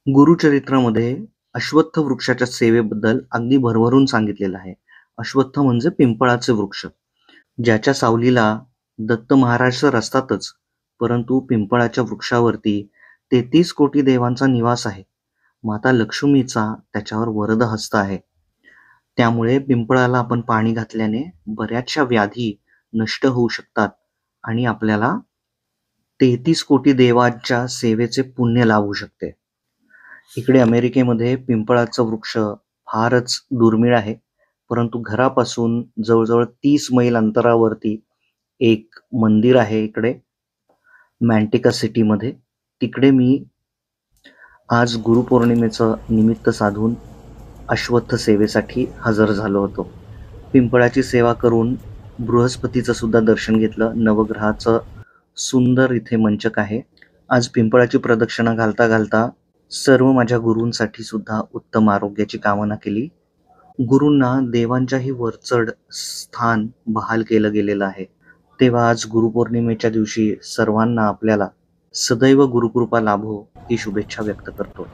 गुरुचरित्रामध्ये अश्वत्थ वृक्षाच्या सेवेबद्दल अगदी भरभरून सांगितलेलं आहे. अश्वत्थ म्हणजे पिंपळाचे वृक्ष, ज्याच्या सावलीला दत्त महाराज तर असतातच, परंतु पिंपळाच्या वृक्षावरती 33 कोटी देवांचा निवास आहे. माता लक्ष्मीचा त्याच्यावर वरदहस्त आहे. त्यामुळे पिंपळाला आपण पाणी घातल्याने बऱ्याचशा व्याधी नष्ट होऊ शकतात आणि आपल्याला 33 कोटी देवांच्या सेवेचे पुण्य लाभू शकते. इकडे अमेरिकेमध्ये पिंपळाचं वृक्ष फारच दुर्मिळ आहे. परंतु घरापासून जवळ-जवळ 30 मैल अंतरावरती एक मंदिर आहे इकडे मॅन्टिका सिटीमध्ये. तिकडे मी आज गुरुपौर्णिमेचं निमित्त साधून अश्वत्थ सेवेसाठी हजर झालो होतो. पिंपळाची सेवा करून बृहस्पतीचं सुद्धा दर्शन घेतलं. नवग्रहाचं सुंदर इथे मंचक आहे. आज पिंपळाची प्रदक्षिणा घालता घालता सर्व माझ्या गुरूंसाठी सुद्धा उत्तम आरोग्याची कामना केली. गुरूंना देवांच्याही वरचढ स्थान बहाल केलं गेलेलं आहे. तेव्हा आज गुरुपौर्णिमेच्या दिवशी सर्वांना आपल्याला सदैव गुरुकृपा लाभो ही शुभेच्छा व्यक्त करतो.